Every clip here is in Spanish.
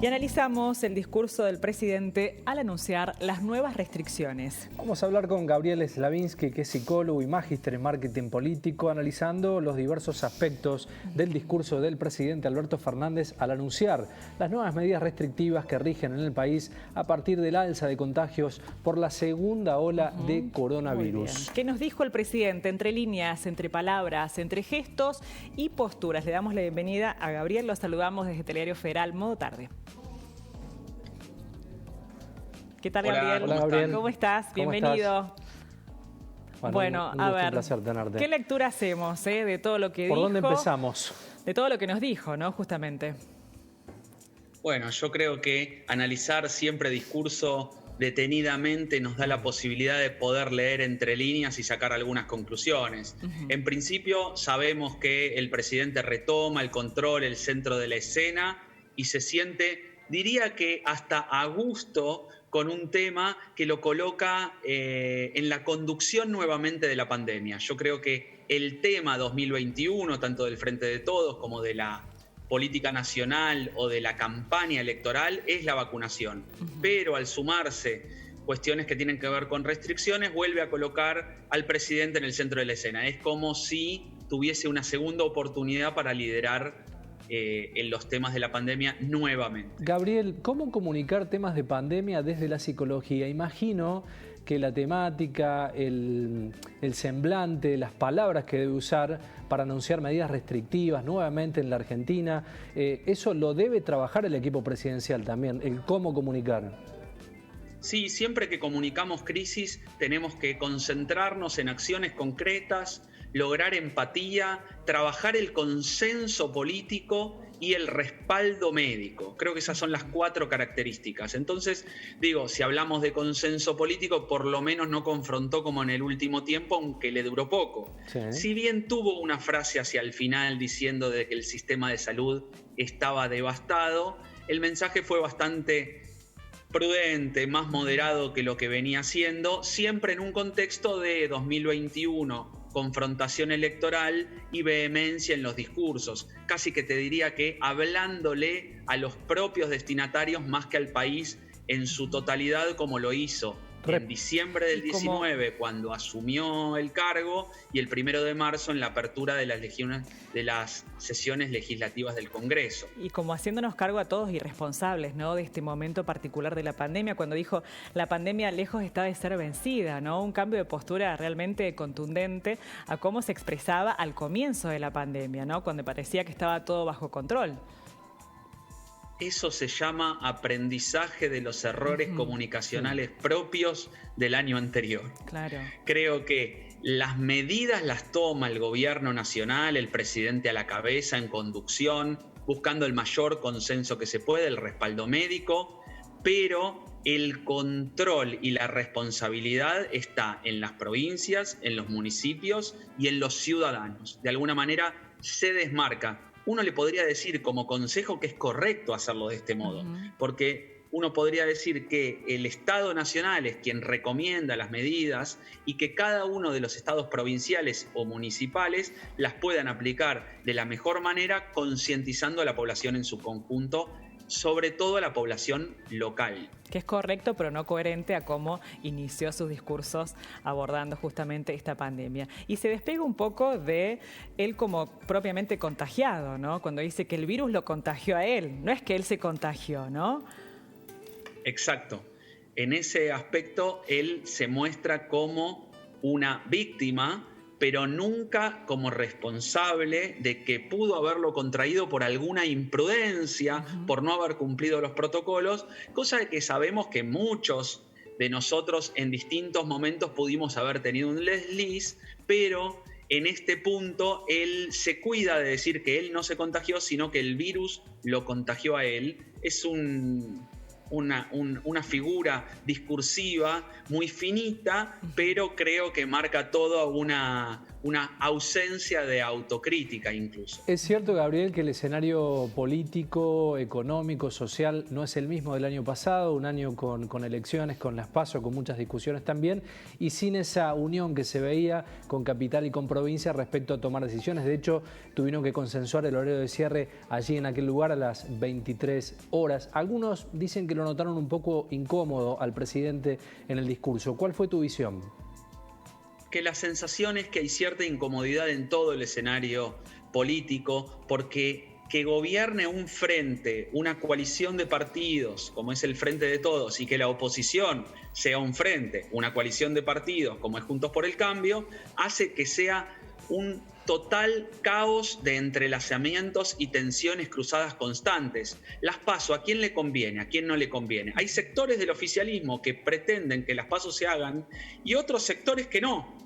Y analizamos el discurso del presidente al anunciar las nuevas restricciones. Vamos a hablar con Gabriel Slavinsky, que es psicólogo y magíster en marketing político, analizando los diversos aspectos del discurso del presidente Alberto Fernández al anunciar las nuevas medidas restrictivas que rigen en el país a partir del alza de contagios por la segunda ola de coronavirus. ¿Qué nos dijo el presidente entre líneas, entre palabras, entre gestos y posturas? Le damos la bienvenida a Gabriel, lo saludamos desde Telediario Federal, Modo Tarde. ¿Qué tal, Gabriel? Hola, Gabriel. ¿Cómo estás? Bienvenido. Bueno, a ver, un placer tenerte. ¿Qué lectura hacemos de todo lo que dijo? ¿Por dónde empezamos? De todo lo que nos dijo, ¿no? Justamente. Bueno, yo creo que analizar siempre discurso detenidamente nos da la posibilidad de poder leer entre líneas y sacar algunas conclusiones. En principio, sabemos que el presidente retoma el control, el centro de la escena y se siente, diría que hasta a gusto, con un tema que lo coloca en la conducción nuevamente de la pandemia. Yo creo que el tema 2021, tanto del Frente de Todos como de la política nacional o de la campaña electoral, es la vacunación. Pero al sumarse cuestiones que tienen que ver con restricciones, vuelve a colocar al presidente en el centro de la escena. Es como si tuviese una segunda oportunidad para liderar en los temas de la pandemia nuevamente. Gabriel, ¿cómo comunicar temas de pandemia desde la psicología? Imagino que la temática, el semblante, las palabras que debe usar para anunciar medidas restrictivas nuevamente en la Argentina, eso lo debe trabajar el equipo presidencial también, el cómo comunicar. Sí, siempre que comunicamos crisis tenemos que concentrarnos en acciones concretas, lograr empatía, trabajar el consenso político y el respaldo médico. Creo que esas son las 4 características. Entonces, digo, si hablamos de consenso político, por lo menos no confrontó como en el último tiempo, aunque le duró poco. Sí. Si bien tuvo una frase hacia el final diciendo de que el sistema de salud estaba devastado, el mensaje fue bastante prudente, más moderado que lo que venía haciendo, siempre en un contexto de 2021, confrontación electoral y vehemencia en los discursos. Casi que te diría que hablándole a los propios destinatarios más que al país en su totalidad, como lo hizo en diciembre del 19, cuando asumió el cargo, y el 1 de marzo en la apertura de las sesiones legislativas del Congreso. Y como haciéndonos cargo a todos y responsables, ¿no?, de este momento particular de la pandemia, cuando dijo la pandemia lejos está de ser vencida, ¿no? Un cambio de postura realmente contundente a cómo se expresaba al comienzo de la pandemia, ¿no?, cuando parecía que estaba todo bajo control. Eso se llama aprendizaje de los errores comunicacionales propios del año anterior. Claro. Creo que las medidas las toma el gobierno nacional, el presidente a la cabeza, en conducción, buscando el mayor consenso que se puede, el respaldo médico, pero el control y la responsabilidad está en las provincias, en los municipios y en los ciudadanos. De alguna manera se desmarca. Uno le podría decir como consejo que es correcto hacerlo de este modo, porque uno podría decir que el Estado Nacional es quien recomienda las medidas y que cada uno de los estados provinciales o municipales las puedan aplicar de la mejor manera, concientizando a la población en su conjunto, sobre todo a la población local. Que es correcto, pero no coherente a cómo inició sus discursos abordando justamente esta pandemia. Y se despega un poco de él como propiamente contagiado, ¿no? Cuando dice que el virus lo contagió a él, no es que él se contagió, ¿no? Exacto. En ese aspecto, él se muestra como una víctima, pero nunca como responsable de que pudo haberlo contraído por alguna imprudencia, por no haber cumplido los protocolos, cosa que sabemos que muchos de nosotros en distintos momentos pudimos haber tenido un desliz, pero en este punto él se cuida de decir que él no se contagió, sino que el virus lo contagió a él. Es un una figura discursiva muy finita, pero creo que marca toda una ausencia de autocrítica incluso. Es cierto, Gabriel, que el escenario político, económico, social no es el mismo del año pasado, un año con elecciones, con las PASO, con muchas discusiones también, y sin esa unión que se veía con capital y con provincia respecto a tomar decisiones. De hecho, tuvieron que consensuar el horario de cierre allí en aquel lugar a las 23 horas. Algunos dicen que lo notaron un poco incómodo al presidente en el discurso. ¿Cuál fue tu visión? Que la sensación es que hay cierta incomodidad en todo el escenario político, porque que gobierne un frente, una coalición de partidos, como es el Frente de Todos, y que la oposición sea un frente, una coalición de partidos, como es Juntos por el Cambio, hace que sea un total caos de entrelazamientos y tensiones cruzadas constantes. Las PASO, ¿a quién le conviene? ¿A quién no le conviene? Hay sectores del oficialismo que pretenden que las PASO se hagan y otros sectores que no.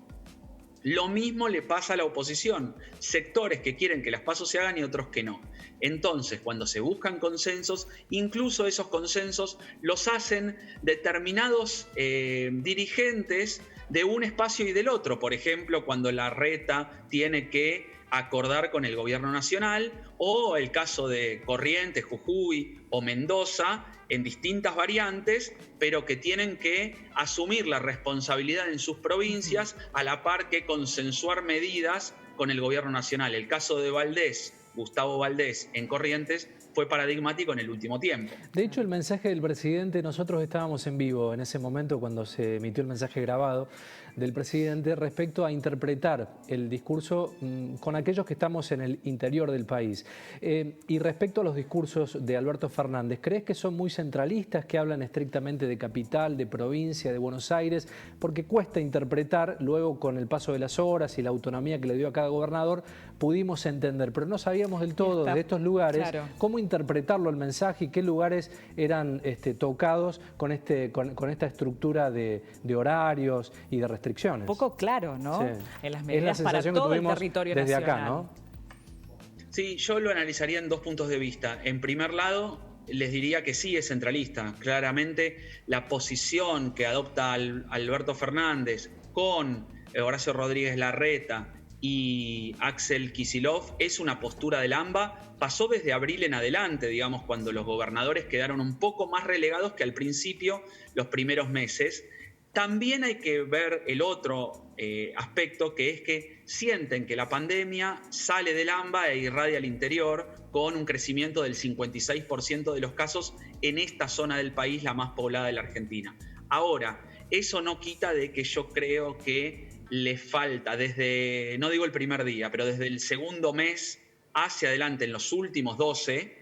Lo mismo le pasa a la oposición, sectores que quieren que las PASO se hagan y otros que no. Entonces, cuando se buscan consensos, incluso esos consensos los hacen determinados dirigentes de un espacio y del otro. Por ejemplo, cuando Larreta tiene que acordar con el gobierno nacional, o el caso de Corrientes, Jujuy o Mendoza, en distintas variantes, pero que tienen que asumir la responsabilidad en sus provincias a la par que consensuar medidas con el gobierno nacional. El caso de Valdés, Gustavo Valdés, en Corrientes, fue paradigmático en el último tiempo. De hecho, el mensaje del presidente, nosotros estábamos en vivo en ese momento cuando se emitió el mensaje grabado del presidente respecto a interpretar el discurso con aquellos que estamos en el interior del país. Y respecto a los discursos de Alberto Fernández, ¿crees que son muy centralistas, que hablan estrictamente de capital, de provincia, de Buenos Aires? Porque cuesta interpretar, luego con el paso de las horas y la autonomía que le dio a cada gobernador, pudimos entender, pero no sabíamos del todo de estos lugares, claro, cómo interpretarlo el mensaje y qué lugares eran tocados con esta estructura de horarios y de restricciones. Un poco claro, ¿no? Sí. En las medidas para todo el territorio desde nacional. Acá, ¿no? Sí, yo lo analizaría en dos puntos de vista. En primer lado, les diría que sí es centralista. Claramente la posición que adopta Alberto Fernández con Horacio Rodríguez Larreta y Axel Kicillof es una postura del AMBA. Pasó desde abril en adelante, digamos, cuando los gobernadores quedaron un poco más relegados que al principio, los primeros meses. También hay que ver el otro aspecto, que es que sienten que la pandemia sale del AMBA e irradia al interior, con un crecimiento del 56% de los casos en esta zona del país, la más poblada de la Argentina. Ahora, eso no quita de que yo creo que le falta desde, no digo el primer día, pero desde el segundo mes hacia adelante, en los últimos 12,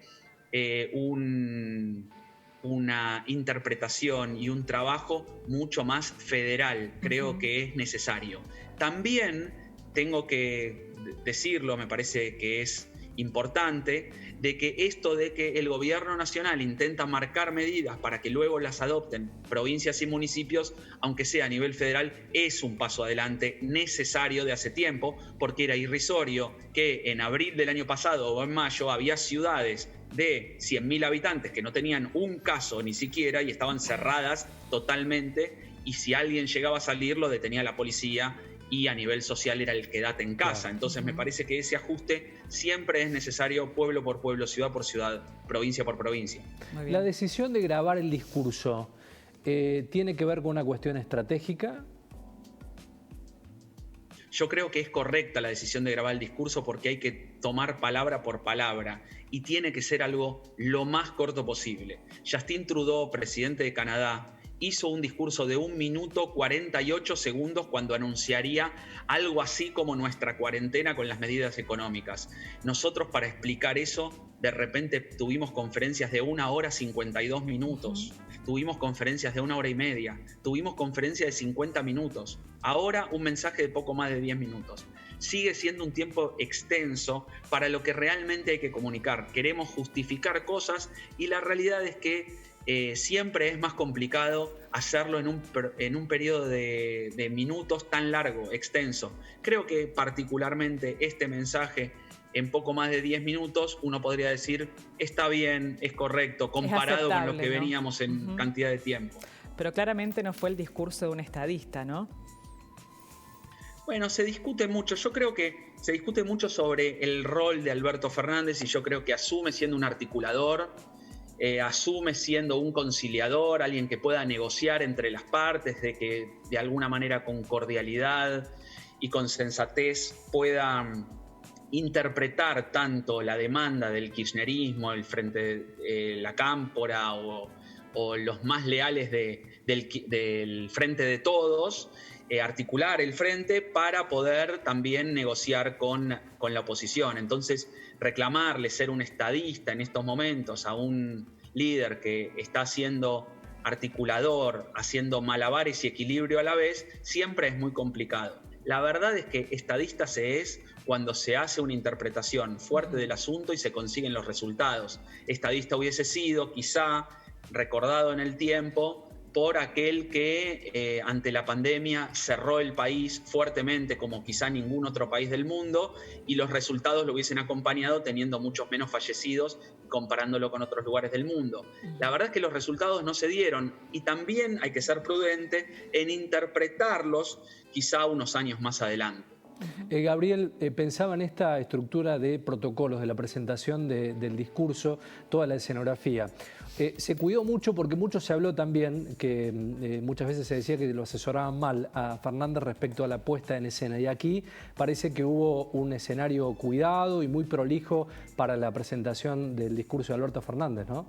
una interpretación y un trabajo mucho más federal. Creo que es necesario. También tengo que decirlo, me parece que es importante, de que esto de que el gobierno nacional intenta marcar medidas para que luego las adopten provincias y municipios, aunque sea a nivel federal, es un paso adelante necesario de hace tiempo, porque era irrisorio que en abril del año pasado o en mayo había ciudades de 100.000 habitantes que no tenían un caso ni siquiera y estaban cerradas totalmente, y si alguien llegaba a salir lo detenía la policía, y a nivel social era el quédate en casa. Claro. Entonces me parece que ese ajuste siempre es necesario, pueblo por pueblo, ciudad por ciudad, provincia por provincia. La decisión de grabar el discurso tiene que ver con una cuestión estratégica. Yo creo que es correcta la decisión de grabar el discurso, porque hay que tomar palabra por palabra y tiene que ser algo lo más corto posible. Justin Trudeau, presidente de Canadá, hizo un discurso de 1 minuto 48 segundos cuando anunciaría algo así como nuestra cuarentena con las medidas económicas. Nosotros, para explicar eso, de repente tuvimos conferencias de 1 hora 52 minutos, tuvimos conferencias de 1 hora y media, tuvimos conferencias de 50 minutos, ahora un mensaje de poco más de 10 minutos. Sigue siendo un tiempo extenso para lo que realmente hay que comunicar. Queremos justificar cosas y la realidad es que siempre es más complicado hacerlo en un periodo de minutos tan largo, extenso. Creo que particularmente este mensaje en poco más de 10 minutos, uno podría decir, está bien, es correcto, comparado con lo que veníamos en cantidad de tiempo. Pero claramente no fue el discurso de un estadista, ¿no? Bueno, se discute mucho. Yo creo que se discute mucho sobre el rol de Alberto Fernández y yo creo que asume siendo un articulador, asume siendo un conciliador, alguien que pueda negociar entre las partes, de que de alguna manera con cordialidad y con sensatez pueda interpretar tanto la demanda del kirchnerismo, el Frente, la Cámpora o los más leales del Frente de Todos, articular el frente para poder también negociar con la oposición. Entonces, reclamarle ser un estadista en estos momentos a un líder que está siendo articulador, haciendo malabares y equilibrio a la vez, siempre es muy complicado. La verdad es que estadista se es cuando se hace una interpretación fuerte del asunto y se consiguen los resultados. Estadista hubiese sido, quizá, recordado en el tiempo por aquel que ante la pandemia cerró el país fuertemente como quizá ningún otro país del mundo y los resultados lo hubiesen acompañado teniendo muchos menos fallecidos comparándolo con otros lugares del mundo. La verdad es que los resultados no se dieron y también hay que ser prudente en interpretarlos quizá unos años más adelante. Gabriel, pensaba en esta estructura de protocolos, de la presentación del discurso, toda la escenografía. Se cuidó mucho porque mucho se habló también, que muchas veces se decía que lo asesoraban mal a Fernández respecto a la puesta en escena. Y aquí parece que hubo un escenario cuidado y muy prolijo para la presentación del discurso de Alberto Fernández, ¿no?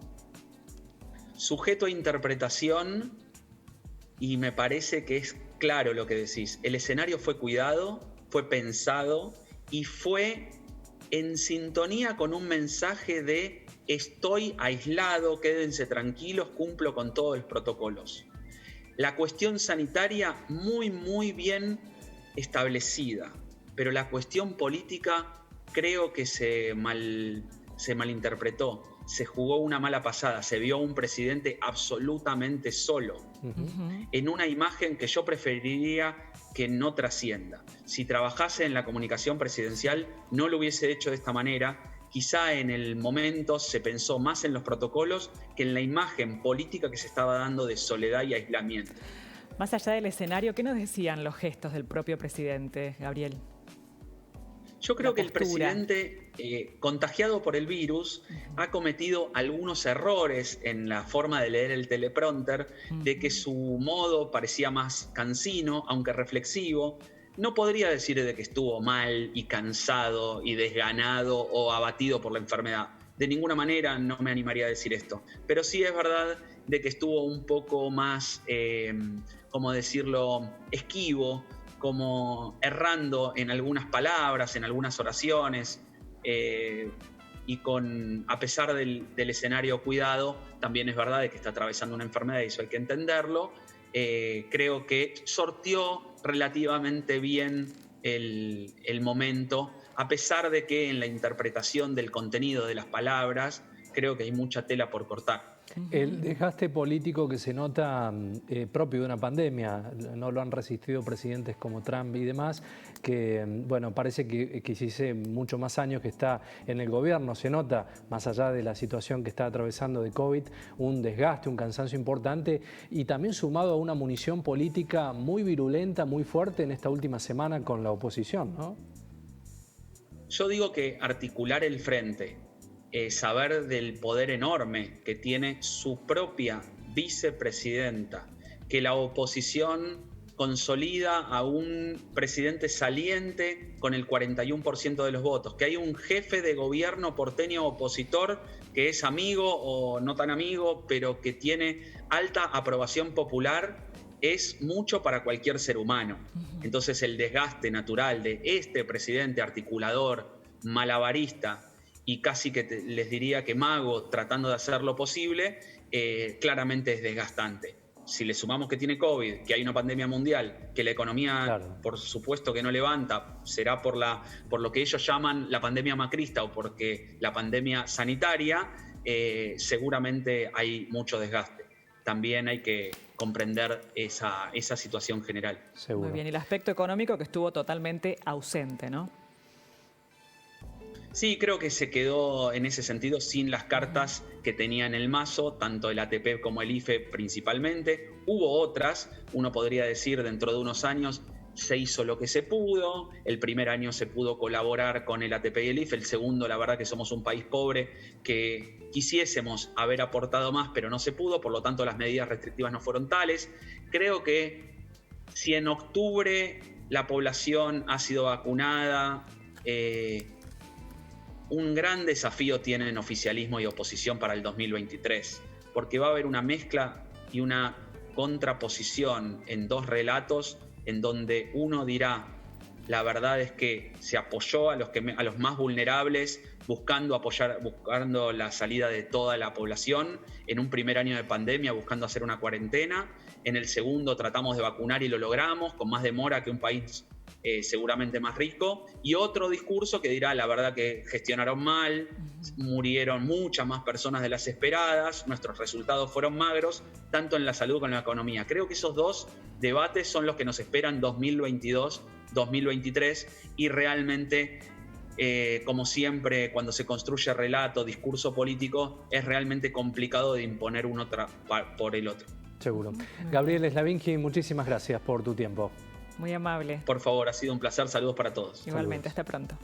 Sujeto a interpretación, y me parece que es claro lo que decís. El escenario fue cuidado, fue pensado y fue en sintonía con un mensaje de estoy aislado, quédense tranquilos, cumplo con todos los protocolos. La cuestión sanitaria muy bien establecida, pero la cuestión política creo que se malinterpretó, se jugó una mala pasada, se vio a un presidente absolutamente solo, en una imagen que yo preferiría que no trascienda. Si trabajase en la comunicación presidencial, no lo hubiese hecho de esta manera. Quizá en el momento se pensó más en los protocolos que en la imagen política que se estaba dando de soledad y aislamiento. Más allá del escenario, ¿qué nos decían los gestos del propio presidente, Gabriel? Yo creo que el presidente, contagiado por el virus, ha cometido algunos errores en la forma de leer el teleprompter, de que su modo parecía más cansino, aunque reflexivo. No podría decir de que estuvo mal y cansado y desganado o abatido por la enfermedad. De ninguna manera no me animaría a decir esto. Pero sí es verdad de que estuvo un poco más, ¿cómo decirlo?, esquivo, como errando en algunas palabras, en algunas oraciones, y a pesar del escenario cuidado, también es verdad de que está atravesando una enfermedad y eso hay que entenderlo. Creo que sortió relativamente bien el momento, a pesar de que en la interpretación del contenido de las palabras creo que hay mucha tela por cortar. El desgaste político que se nota propio de una pandemia, no lo han resistido presidentes como Trump y demás, que bueno, parece que hace mucho más años que está en el gobierno, se nota, más allá de la situación que está atravesando de COVID, un desgaste, un cansancio importante y también sumado a una munición política muy virulenta, muy fuerte en esta última semana con la oposición, ¿no? Yo digo que articular el frente, saber del poder enorme que tiene su propia vicepresidenta, que la oposición consolida a un presidente saliente con el 41% de los votos, que hay un jefe de gobierno porteño opositor que es amigo o no tan amigo, pero que tiene alta aprobación popular, es mucho para cualquier ser humano. Entonces el desgaste natural de este presidente articulador, malabarista, y casi que les diría que mago tratando de hacer lo posible, claramente es desgastante. Si le sumamos que tiene COVID, que hay una pandemia mundial, que la economía, por supuesto que no levanta, será por lo que ellos llaman la pandemia macrista o porque la pandemia sanitaria, seguramente hay mucho desgaste. También hay que comprender esa situación general. Seguro. Muy bien, y el aspecto económico que estuvo totalmente ausente, ¿no? Sí, creo que se quedó en ese sentido sin las cartas que tenía en el mazo, tanto el ATP como el IFE principalmente. Hubo otras, uno podría decir dentro de unos años se hizo lo que se pudo, el primer año se pudo colaborar con el ATP y el IFE, el segundo la verdad que somos un país pobre que quisiésemos haber aportado más pero no se pudo, por lo tanto las medidas restrictivas no fueron tales. Creo que si en octubre la población ha sido vacunada, un gran desafío tienen oficialismo y oposición para el 2023, porque va a haber una mezcla y una contraposición en dos relatos en donde uno dirá, la verdad es que se apoyó a los más vulnerables, buscando la salida de toda la población, en un primer año de pandemia buscando hacer una cuarentena, en el segundo tratamos de vacunar y lo logramos, con más demora que un país seguramente más rico, y otro discurso que dirá, la verdad que gestionaron mal, murieron muchas más personas de las esperadas, nuestros resultados fueron magros, tanto en la salud como en la economía. Creo que esos dos debates son los que nos esperan 2022, 2023, y realmente, como siempre, cuando se construye relato, discurso político, es realmente complicado de imponer uno por el otro. Seguro. Gabriel Slavinski, muchísimas gracias por tu tiempo. Muy amable. Por favor, ha sido un placer. Saludos para todos. Igualmente, Saludos. hasta pronto.